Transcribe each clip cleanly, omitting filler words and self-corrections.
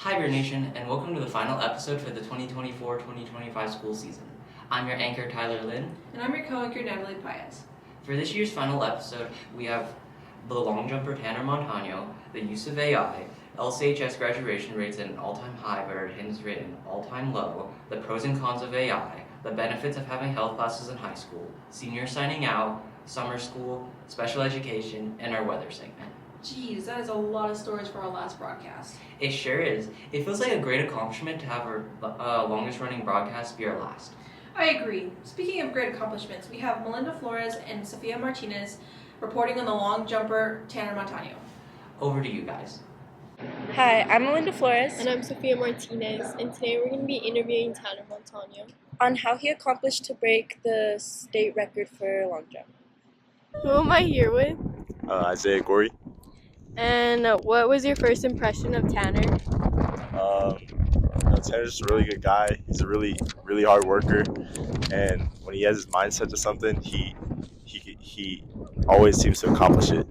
Hi Bear Nation, and welcome to the final episode for the 2024-2025 school season. I'm your anchor Tyler Lynn. And I'm your co-anchor Natalie Paez. For this year's final episode, we have the long jumper Tanner Montano, the use of AI, LCHS graduation rates at an all-time high but our attendance rate at an all-time low, the pros and cons of AI, the benefits of having health classes in high school, seniors signing out, summer school, special education, and our weather segment. Jeez, that is a lot of stories for our last broadcast. It sure is. It feels like a great accomplishment to have our longest running broadcast be our last. I agree. Speaking of great accomplishments, we have Melinda Flores and Sophia Martinez reporting on the long jumper Tanner Montano. Over to you guys. Hi, I'm Melinda Flores. And I'm Sophia Martinez, and today we're going to be interviewing Tanner Montano On how he accomplished to break the state record for long jump. Who am I here with? Isaiah Gorey. And what was your first impression of Tanner? Tanner's just a really good guy. He's a really hard worker, and when he has his mindset to something, he always seems to accomplish it.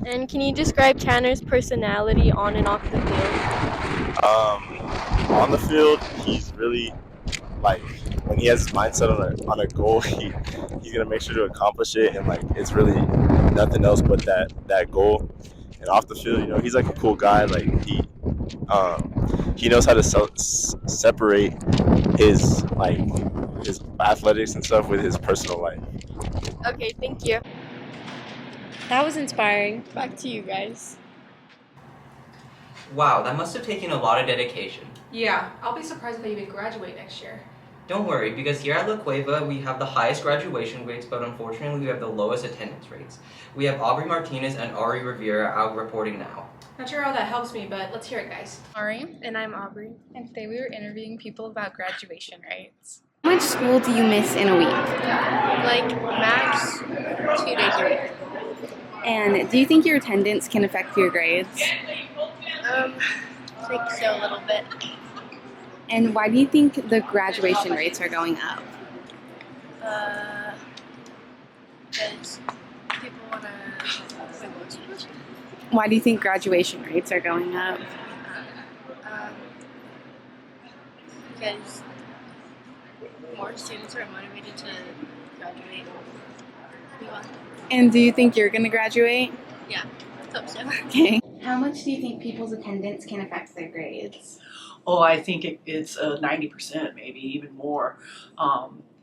And can you describe Tanner's personality on and off the field? On the field, he's really when he has his mindset on a goal, he's gonna make sure to accomplish it, and it's really nothing else but that goal. And off the field, he's like a cool guy. He knows how to separate his athletics and stuff with his personal life. Okay, thank you. That was inspiring. Back to you guys. Wow, that must have taken a lot of dedication. Yeah, I'll be surprised if they even graduate next year. Don't worry, because here at La Cueva we have the highest graduation rates, but unfortunately we have the lowest attendance rates. We have Aubrey Martinez and Ari Rivera out reporting now. Not sure how that helps me, but let's hear it, guys. Ari, And I'm Aubrey. and today we were interviewing people about graduation rates. How much school do you miss in a week? Like max 2 days a week. And do you think your attendance can affect your grades? I think so a little bit. And why do you think the graduation rates are going up? Because people want to. Why do you think graduation rates are going up? Because more students are motivated to graduate. And do you think you're going to graduate? Yeah, hope so. Okay. How much do you think people's attendance can affect their grades? Oh, I think it's 90%, maybe even more.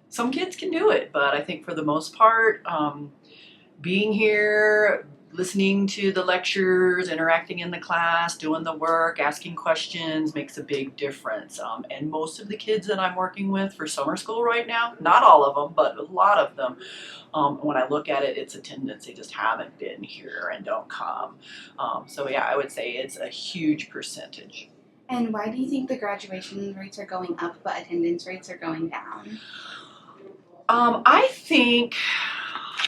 Some kids can do it, but I think for the most part, being here, listening to the lectures, interacting in the class, doing the work, asking questions makes a big difference. And most of the kids that I'm working with for summer school right now, not all of them, but a lot of them, when I look at it, it's attendance. They just haven't been here and don't come. So yeah, I would say it's a huge percentage. And why do you think the graduation rates are going up but attendance rates are going down? I think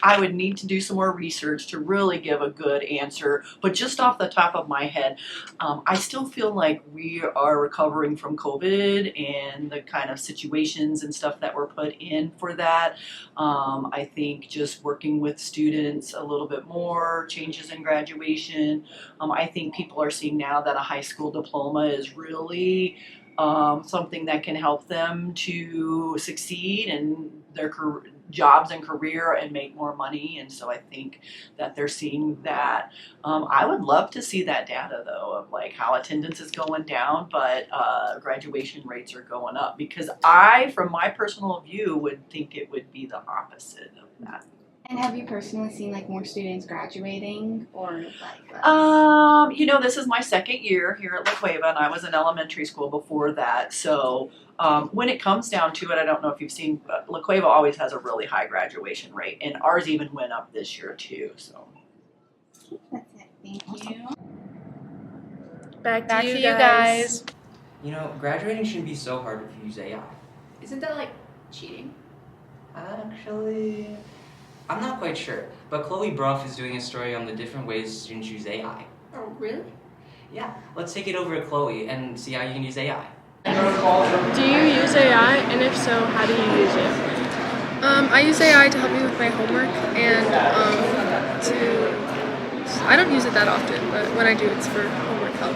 I would need to do some more research to really give a good answer, but just off the top of my head, I still feel like we are recovering from COVID and the kind of situations and stuff that were put in for that. I think just working with students a little bit more, changes in graduation. I think people are seeing now that a high school diploma is really something that can help them to succeed in their jobs and career and make more money, and so I think that they're seeing that. I would love to see that data though of how attendance is going down but graduation rates are going up, because I, from my personal view, would think it would be the opposite of that. And have you personally seen more students graduating or This is my second year here at La Cueva, and I was in elementary school before that. So when it comes down to it, I don't know if you've seen, but La Cueva always has a really high graduation rate, and ours even went up this year too. So That's it. Thank you. Back to you guys. Graduating shouldn't be so hard if you use AI. Isn't that cheating? Actually, I'm not quite sure, but Chloe Bruff is doing a story on the different ways students use AI. Oh, really? Yeah, let's take it over to Chloe and see how you can use AI. Do you use AI, and if so, how do you use it? I use AI to help me with my homework, and I don't use it that often, but when I do, it's for homework help.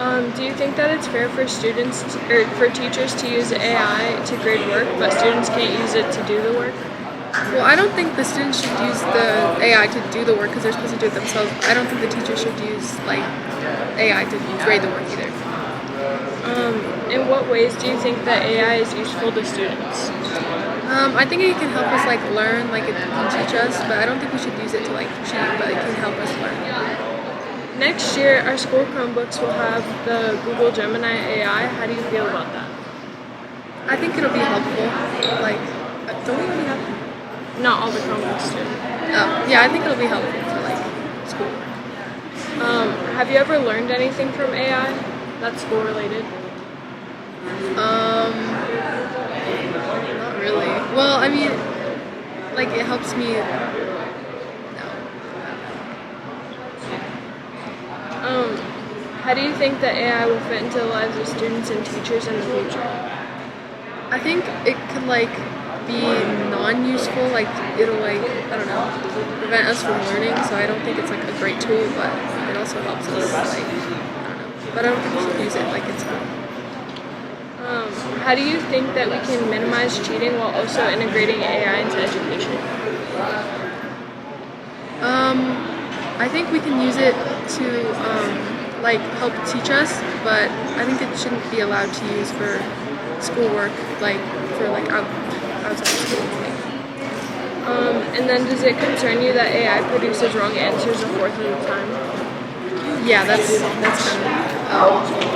Do you think that it's fair for students or for teachers to use AI to grade work, but students can't use it to do the work? Well, I don't think the students should use the AI to do the work because they're supposed to do it themselves. I don't think the teachers should use like AI to grade the work either. In what ways do you think that AI is useful to students? I think it can help us like learn, like it can teach us, but I don't think we should use it to like cheat, but it can help us learn. Next year, our school Chromebooks will have the Google Gemini AI. How do you feel about that? I think it'll be helpful. Like, don't we already have? Not all the Chromebooks do. Oh, yeah, I think it'll be helpful for like schoolwork. Have you ever learned anything from AI that's school related? Not really. Well, I mean, like it helps me. How do you think that AI will fit into the lives of students and teachers in the future? I think it could like be non-useful, like it'll like, I don't know, prevent us from learning, so I don't think it's like a great tool, but it also helps us like, I don't know, but I don't think we should use it like in school. How do you think that we can minimize cheating while also integrating AI into education? I think we can use it to like help teach us, but I think it shouldn't be allowed to use for schoolwork, like for like outside of school. And then does it concern you that AI produces wrong answers a fourth of the time? Yeah, that's kind of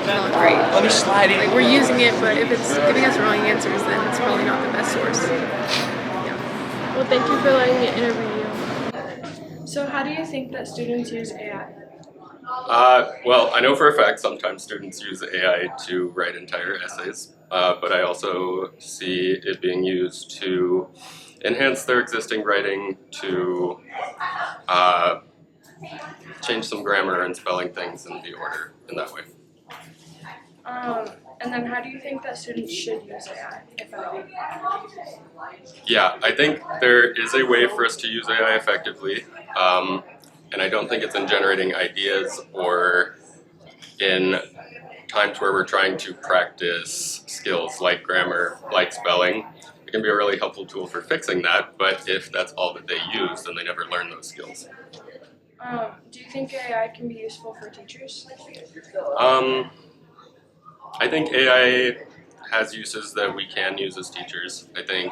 not great. Let me slide in. Like we're using it, but if it's giving us wrong answers, then it's probably not the best source. Yeah. Well, thank you for letting me interview you. So how do you think that students use AI? Well, I know for a fact sometimes students use AI to write entire essays, but I also see it being used to enhance their existing writing, to change some grammar and spelling things in the order in that way. And then how do you think that students should use AI, if at all? Yeah, I think there is a way for us to use AI effectively, and I don't think it's in generating ideas or in times where we're trying to practice skills like grammar, like spelling. It can be a really helpful tool for fixing that, but if that's all that they use, then they never learn those skills. Do you think AI can be useful for teachers? I think AI has uses that we can use as teachers. I think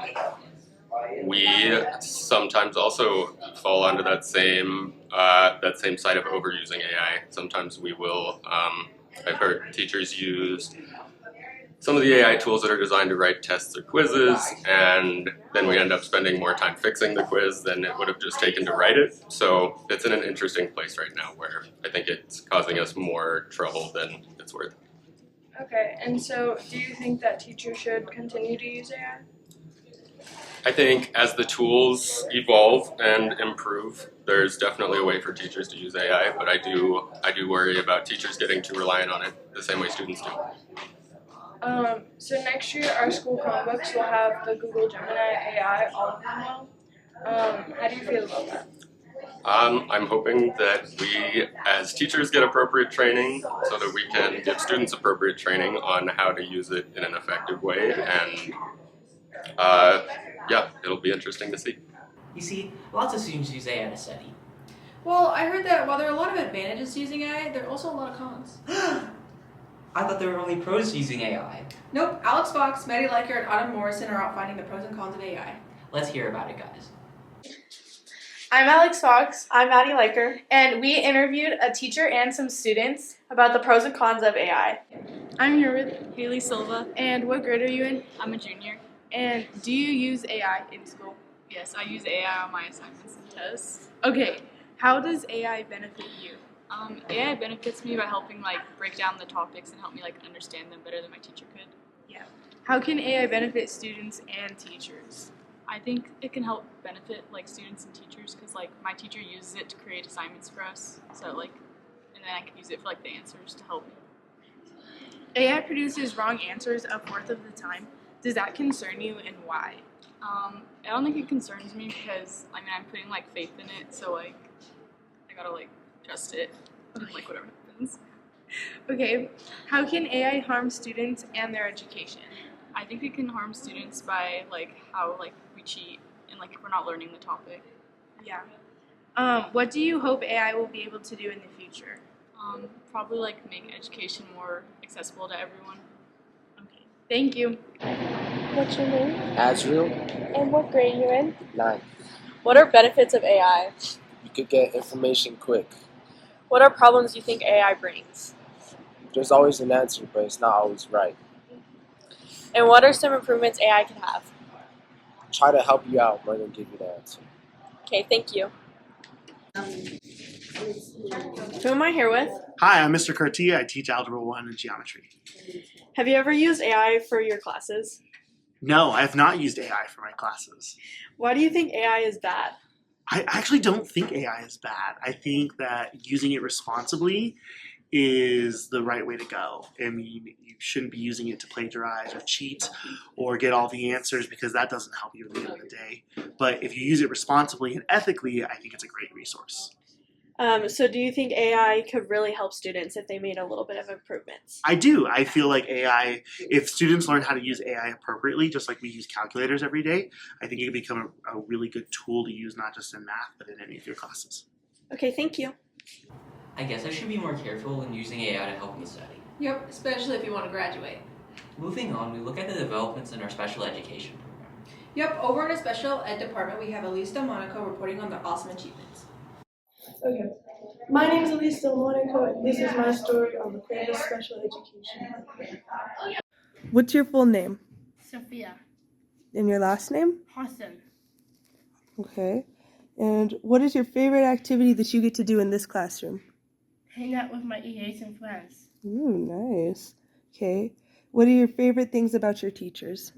we sometimes also fall onto that same side of overusing AI. Sometimes we will. I've heard teachers use some of the AI tools that are designed to write tests or quizzes, and then we end up spending more time fixing the quiz than it would have just taken to write it. So it's in an interesting place right now where I think it's causing us more trouble than it's worth. Okay, and so do you think that teachers should continue to use AI? I think as the tools evolve and improve, there's definitely a way for teachers to use AI, but I do worry about teachers getting too reliant on it the same way students do. So next year our school Chromebooks will have the Google Gemini AI, all of them will. How do you feel about that? I'm hoping that we, as teachers, get appropriate training so that we can give students appropriate training on how to use it in an effective way, and yeah, it'll be interesting to see. You see, lots of students use AI to study. Well, I heard that while there are a lot of advantages to using AI, there are also a lot of cons. I thought there were only pros to using AI. Nope, Alex Fox, Maddie Leiker, and Autumn Morrison are out finding the pros and cons of AI. Let's hear about it, guys. I'm Alex Fox. I'm Maddie Leiker. And we interviewed a teacher and some students about the pros and cons of AI. I'm here with Haley Silva. And what grade are you in? I'm a junior. And do you use AI in school? Yes, I use AI on my assignments and tests. Okay, how does AI benefit you? AI benefits me by helping break down the topics and help me understand them better than my teacher could. Yeah. How can AI benefit students and teachers? I think it can help benefit students and teachers because my teacher uses it to create assignments for us. So and then I can use it for the answers to help me. AI produces wrong answers a fourth of the time. Does that concern you, and why? I don't think it concerns me because I'm putting faith in it, so I gotta trust it and whatever happens. Okay, how can AI harm students and their education? I think it can harm students by like how like we cheat and like if we're not learning the topic. Yeah. What do you hope AI will be able to do in the future? Probably like make education more accessible to everyone. Okay, thank you. What's your name? Azriel, And what grade you in? 9. What are benefits of AI? You could get information quick. What are problems you think AI brings? There's always an answer, but it's not always right. And what are some improvements AI can have? Try to help you out more than give you the answer. Okay, thank you. Who am I here with? Hi, I'm Mr. Curti. I teach Algebra 1 and Geometry. Have you ever used AI for your classes? No, I have not used AI for my classes. Why do you think AI is bad? I actually don't think AI is bad. I think that using it responsibly is the right way to go. I mean, you shouldn't be using it to plagiarize or cheat or get all the answers because that doesn't help you at the end of the day. But if you use it responsibly and ethically, I think it's a great resource. So do you think AI could really help students if they made a little bit of improvements? I do. I feel like AI, if students learn how to use AI appropriately, just like we use calculators every day, I think it can become a really good tool to use not just in math, but in any of your classes. Okay, thank you. I guess I should be more careful when using AI to help me study. Yep, especially if you want to graduate. Moving on, we look at the developments in our special education program. Yep, over in our special ed department, we have Elise Delmonico reporting on their awesome achievements. Okay. My name is Elise Delmonico, and this is my story on the Canada Special Education Program. What's your full name? Sophia. And your last name? Hassan. Okay. And what is your favorite activity that you get to do in this classroom? Hang out with my EAs and friends. Ooh, nice. Okay. What are your favorite things about your teachers?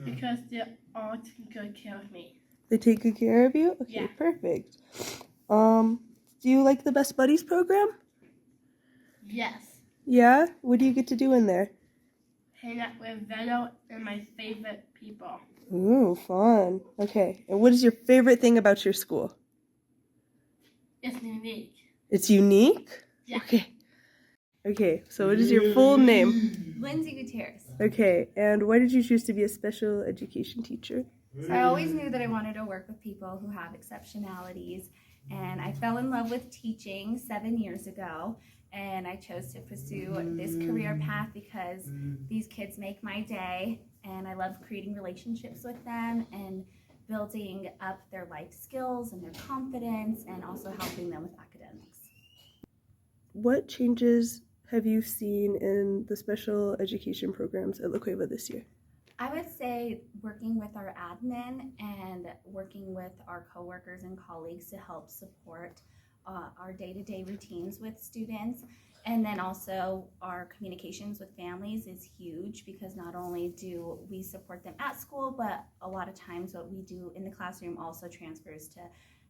Because they all take good care of me. They take good care of you? Okay, Yeah. perfect. Do you like the Best Buddies program? Yes. Yeah? What do you get to do in there? Hang out with Velo and my favorite people. Ooh, fun. Okay. And what is your favorite thing about your school? It's unique. It's unique? Yeah. Okay. Okay, so what is your full name? Lindsay Gutierrez. Okay, and why did you choose to be a special education teacher? So I always knew that I wanted to work with people who have exceptionalities, and I fell in love with teaching 7 years ago, and I chose to pursue this career path because these kids make my day, and I love creating relationships with them and building up their life skills and their confidence, and also helping them with academics. What changes have you seen in the special education programs at La Cueva this year? I would say working with our admin and working with our coworkers and colleagues to help support our day-to-day routines with students. And then also our communications with families is huge because not only do we support them at school, but a lot of times what we do in the classroom also transfers to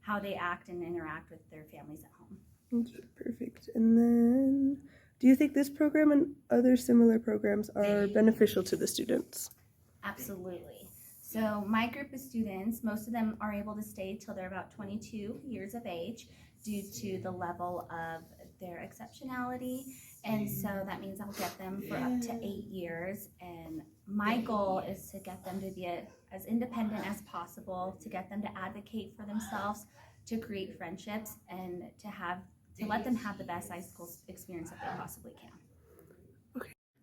how they act and interact with their families at home. Okay, perfect. And then, do you think this program and other similar programs are beneficial to the students? Absolutely. So my group of students, most of them are able to stay till they're about 22 years of age due to the level of their exceptionality. And so that means I'll get them for up to 8 years. And my goal is to get them to be as independent as possible, to get them to advocate for themselves, to create friendships, and to let them have the best high school experience that they possibly can.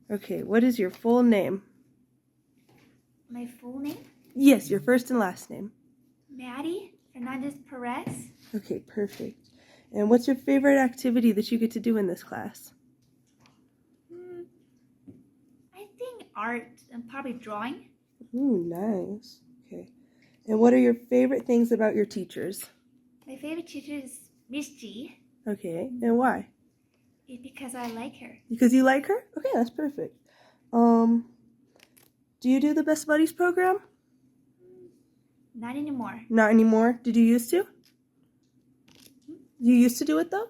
Okay, what is your full name? My full name? Yes, your first and last name. Maddie Fernandez Perez. Okay, perfect. And what's your favorite activity that you get to do in this class? I think art and probably drawing. Ooh, nice. Okay. And what are your favorite things about your teachers? My favorite teacher is Miss G. Okay, and why? Because I like her. Because you like her? Okay, that's perfect. Do you do the Best Buddies program? Not anymore. Not anymore. Did you used to? You used to do it though?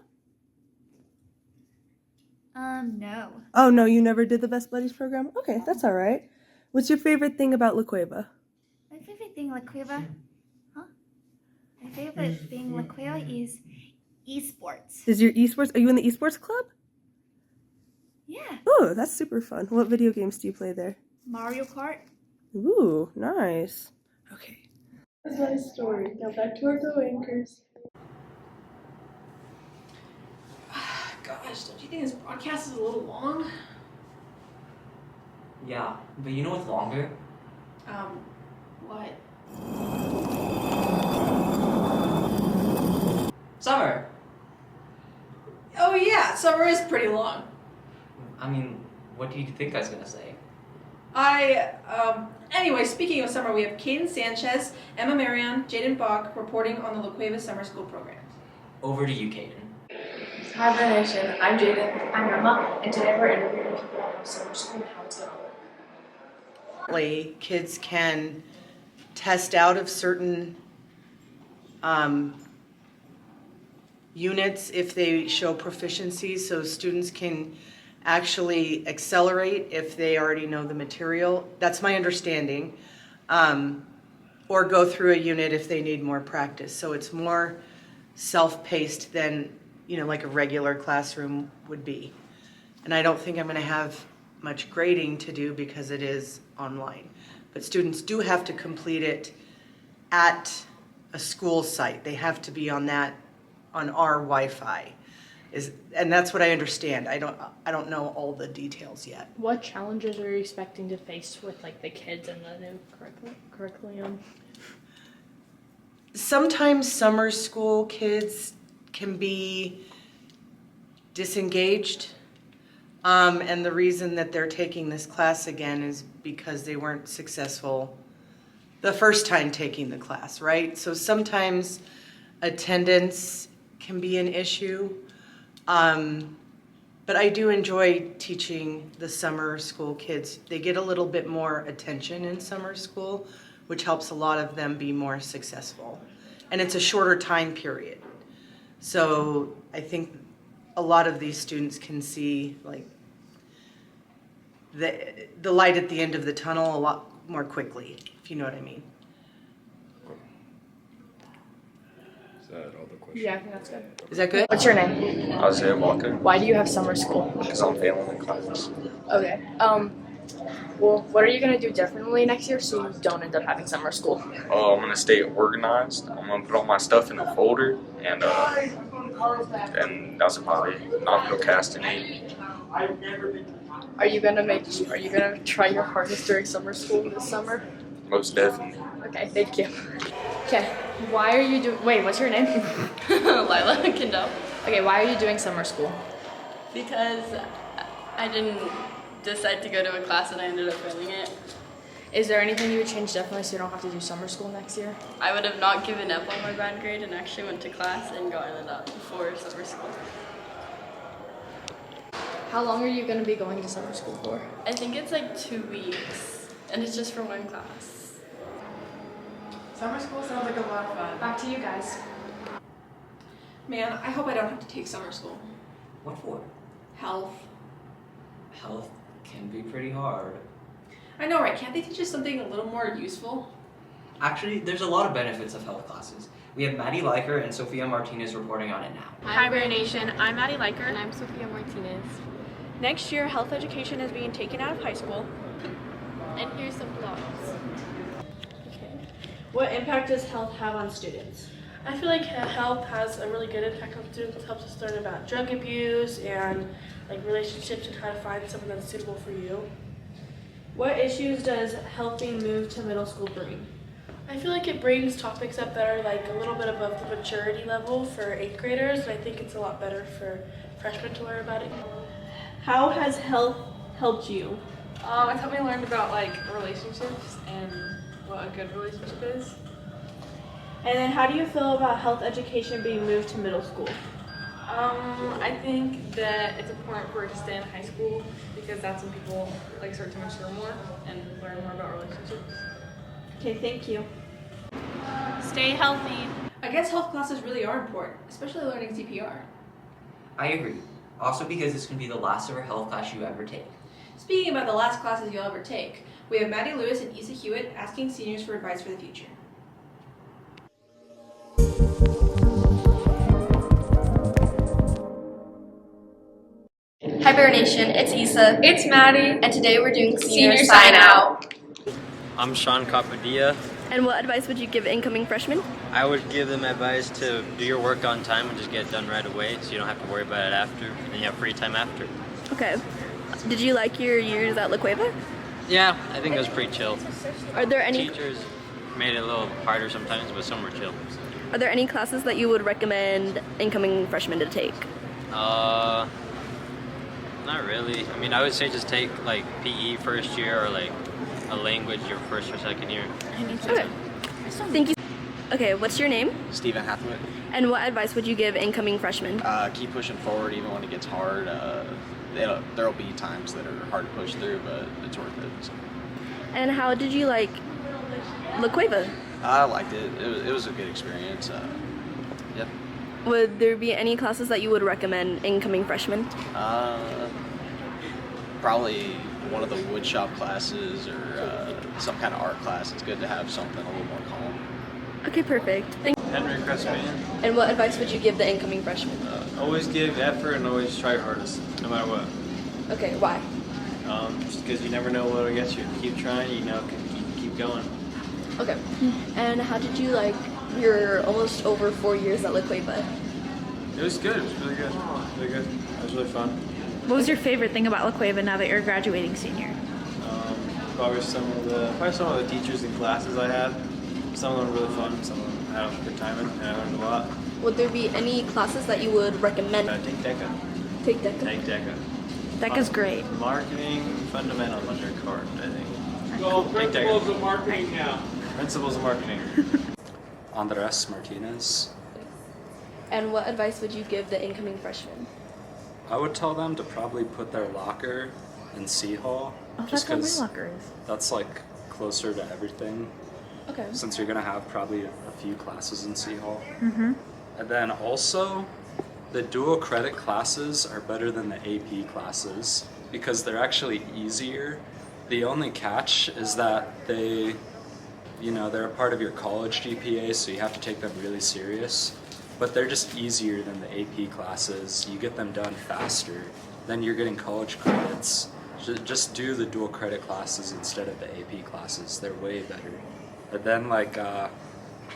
No. Oh no, you never did the Best Buddies program? Okay, that's all right. What's your favorite thing about La Cueva? My favorite thing La Cueva? My favorite thing La Cueva is esports. Is your esports? Are you in the esports club? Oh, that's super fun. What video games do you play there? Mario Kart. Ooh, nice. Okay. That's my story. Now back to our co-anchors. Gosh, don't you think this broadcast is a little long? Yeah, but you know what's longer? What? Summer! Oh yeah, summer is pretty long. I mean, what do you think I was gonna say? Anyway, speaking of summer, we have Caden Sanchez, Emma Marion, Jaden Bach reporting on the La Cueva Summer School program. Over to you, Caden. Hi, Burn Nation. I'm Jaden. I'm Emma, and today we're interviewing people about summer school and how it's going. Kids can test out of certain units if they show proficiency, so students can actually accelerate if they already know the material. That's my understanding. Or go through a unit if they need more practice. So it's more self-paced than, like a regular classroom would be. And I don't think I'm going to have much grading to do because it is online. But students do have to complete it at a school site. They have to be on our Wi-Fi. And that's what I understand. I don't know all the details yet. What challenges are you expecting to face with like the kids and the new curriculum? Sometimes summer school kids can be disengaged. And the reason that they're taking this class again is because they weren't successful the first time taking the class, right? So sometimes attendance can be an issue. But I do enjoy teaching the summer school kids. They get a little bit more attention in summer school, which helps a lot of them be more successful. And it's a shorter time period. So I think a lot of these students can see like the light at the end of the tunnel a lot more quickly, if you know what I mean. Is that all the questions? Yeah, I think that's good. Is that good? What's your name? Isaiah Walker. Why do you have summer school? Because I'm failing in classes. Okay. Well, what are you gonna do differently next year so you don't end up having summer school? I'm gonna stay organized. I'm gonna put all my stuff in a folder, and that's about it. Not procrastinate. Are you gonna try your hardest during summer school this summer? Most definitely. Okay, thank you. Okay, why are you doing? Wait, what's your name? Lila Kendall. Okay, why are you doing summer school? Because I didn't decide to go to a class and I ended up failing it. Is there anything you would change differently so you don't have to do summer school next year? I would have not given up on my bad grade and actually went to class and gotten it up before summer school. How long are you going to be going to summer school for? I think it's like 2 weeks, and it's just for one class. Summer school sounds like a lot of fun. Back to you guys. Man, I hope I don't have to take summer school. What for? Health. Health can be pretty hard. I know, right? Can't they teach us something a little more useful? Actually, there's a lot of benefits of health classes. We have Maddie Leiker and Sophia Martinez reporting on it now. Hi, Bear Nation. I'm Maddie Leiker. And I'm Sophia Martinez. Next year, health education is being taken out of high school. And here's some thoughts. What impact does health have on students? I feel like health has a really good impact on students. It helps us learn about drug abuse and like relationships and how to find someone that's suitable for you. What issues does health being moved to middle school bring? I feel like it brings topics up that are like a little bit above the maturity level for 8th graders, and I think it's a lot better for freshmen to learn about it. How has health helped you? It's helped me learn about like relationships and what a good relationship is. And then how do you feel about health education being moved to middle school? I think that it's important for it to stay in high school because that's when people like start to mature more and learn more about relationships. Okay, thank you. Stay healthy. I guess health classes really are important, especially learning CPR. I agree. Also because this can be the last ever health class you ever take. Speaking about the last classes you'll ever take, we have Maddie Lewis and Issa Hewitt asking seniors for advice for the future. Hi Bear Nation, it's Issa. It's Maddie. And today we're doing Senior Sign Out. I'm Sean Capadilla. And what advice would you give incoming freshmen? I would give them advice to do your work on time and just get it done right away so you don't have to worry about it after, and you have free time after. Okay. Did you like your years at La Cueva? Yeah, I think it was pretty chill. Are there any Teachers made it a little harder sometimes, but some were chill. Are there any classes that you would recommend incoming freshmen to take? Not really. I mean, I would say just take like PE first year or like a language your first or second year. Okay. Thank you. Okay, what's your name? Stephen Hathaway. And what advice would you give incoming freshmen? Keep pushing forward even when it gets hard. There'll be times that are hard to push through, but it's worth it. So. And how did you like La Cueva? I liked it. It was a good experience. Yeah. Would there be any classes that you would recommend incoming freshmen? Probably one of the woodshop classes or some kind of art class. It's good to have something a little more calm. Okay, perfect. Henry Cressman. And what advice would you give the incoming freshmen? Always give effort and always try your hardest, no matter what. Okay, why? Just because you never know what'll get you. Keep trying, keep going. Okay. And how did you like your almost over 4 years at La Cueva? It was good. It was really good. Really good. It was really fun. What was your favorite thing about La Cueva now that you're a graduating senior? Probably some of the teachers and classes I had. Some of them were really fun. Some of them I had a good time in, and I learned a lot. Would there be any classes that you would recommend? Take DECA. Take DECA? Take DECA. DECA's great. Marketing fundamental under CART, I think. Well, principles of marketing now. Principles of marketing. Andres Martinez. And what advice would you give the incoming freshmen? I would tell them to probably put their locker in C Hall. Oh, just that's what my locker is. That's like closer to everything. Okay. Since you're gonna have probably a few classes in C Hall. Mm-hmm. And then also, the dual credit classes are better than the AP classes because they're actually easier. The only catch is that they're a part of your college GPA, so you have to take them really serious. But they're just easier than the AP classes. You get them done faster. Then you're getting college credits. Just do the dual credit classes instead of the AP classes. They're way better. But then the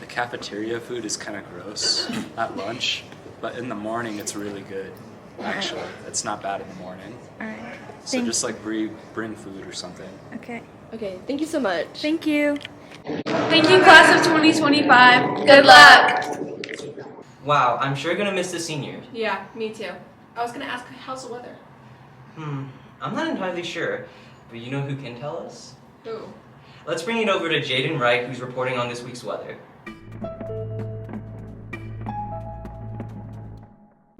cafeteria food is kind of gross at lunch, but in the morning it's really good. Actually, it's not bad in the morning. All right. So just bring food or something. Okay. Okay. Thank you so much. Thank you. Thank you, class of 2025. Good luck. Wow, I'm sure gonna miss the seniors. Yeah, me too. I was gonna ask, how's the weather? I'm not entirely sure, but you know who can tell us? Who? Let's bring it over to Jaden Wright, who's reporting on this week's weather.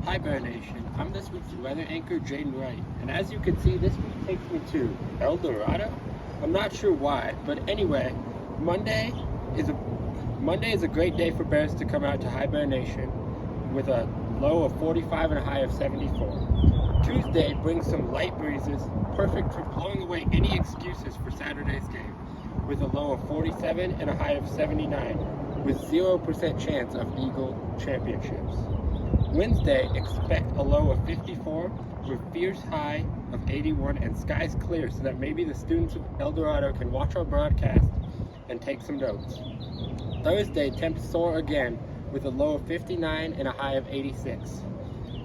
Hi Bear Nation, I'm this week's weather anchor Jaden Wright, and as you can see, this week takes me to El Dorado. I'm not sure why, but anyway, Monday is a great day for bears to come out to High Bear Nation with a low of 45 and a high of 74. Tuesday brings some light breezes, perfect for blowing away any excuses for Saturday's game, with a low of 47 and a high of 79, with 0% chance of Eagle championships. Wednesday, expect a low of 54 with fierce high of 81 and skies clear so that maybe the students of El Dorado can watch our broadcast and take some notes. Thursday, temps soar again with a low of 59 and a high of 86.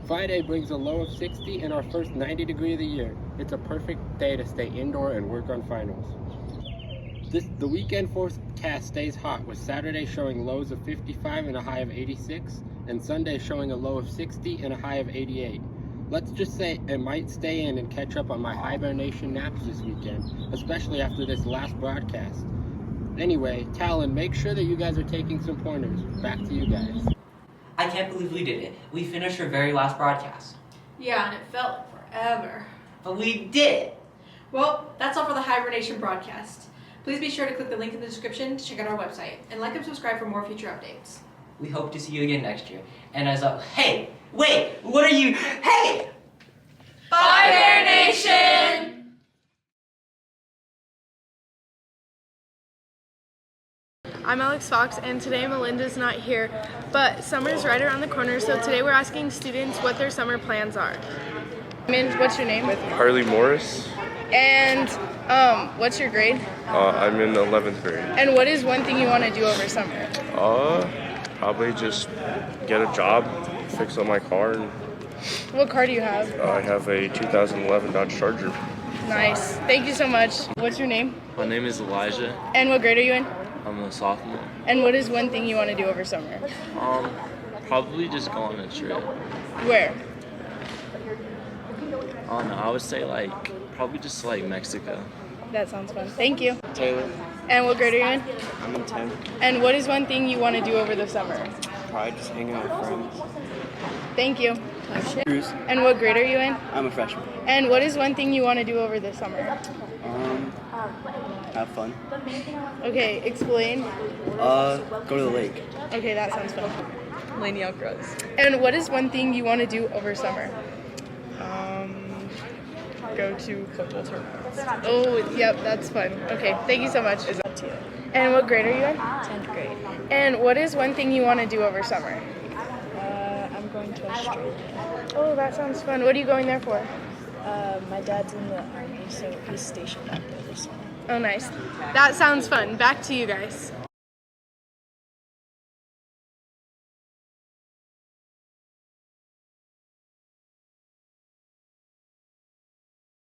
Friday brings a low of 60 and our first 90 degree of the year. It's a perfect day to stay indoor and work on finals. The weekend forecast stays hot with Saturday showing lows of 55 and a high of 86 and Sunday showing a low of 60 and a high of 88. Let's just say I might stay in and catch up on my High Bear Nation naps this weekend, especially after this last broadcast. Anyway, Talon, make sure that you guys are taking some pointers. Back to you guys. I can't believe we did it. We finished our very last broadcast. Yeah, and it felt forever. But we did! Well, that's all for the High Bear Nation broadcast. Please be sure to click the link in the description to check out our website, and like and subscribe for more future updates. We hope to see you again next year. And as a, hey, wait, what are you, hey! Bye, Bear Nation! I'm Alex Fox, and today Melinda's not here, but summer's right around the corner, so today we're asking students what their summer plans are. What's your name? Harley Morris. And what's your grade? I'm in 11th grade. And what is one thing you want to do over summer? Probably just get a job, fix up my car. And, what car do you have? I have a 2011 Dodge Charger. Nice. Thank you so much. What's your name? My name is Elijah. And what grade are you in? I'm a sophomore. And what is one thing you want to do over summer? Probably just go on a trip. Where? I don't know. I would say probably just Mexico. That sounds fun. Thank you. Taylor. And what grade are you in? I'm in 10th. And what is one thing you want to do over the summer? Probably just hang out with friends. Thank you. Cruise. And what grade are you in? I'm a freshman. And what is one thing you want to do over the summer? Have fun. Okay, explain. Go to the lake. Okay, that sounds fun. Lainey Alcroz. And what is one thing you want to do over summer? Go to football tournaments. Oh, yep, that's fun. Okay, thank you so much. Is up to you. And what grade are you in? 10th grade. And what is one thing you want to do over summer? I'm going to Australia. Oh, that sounds fun. What are you going there for? My dad's in the army, so he's stationed out there this summer. Oh, nice. That sounds fun. Back to you guys.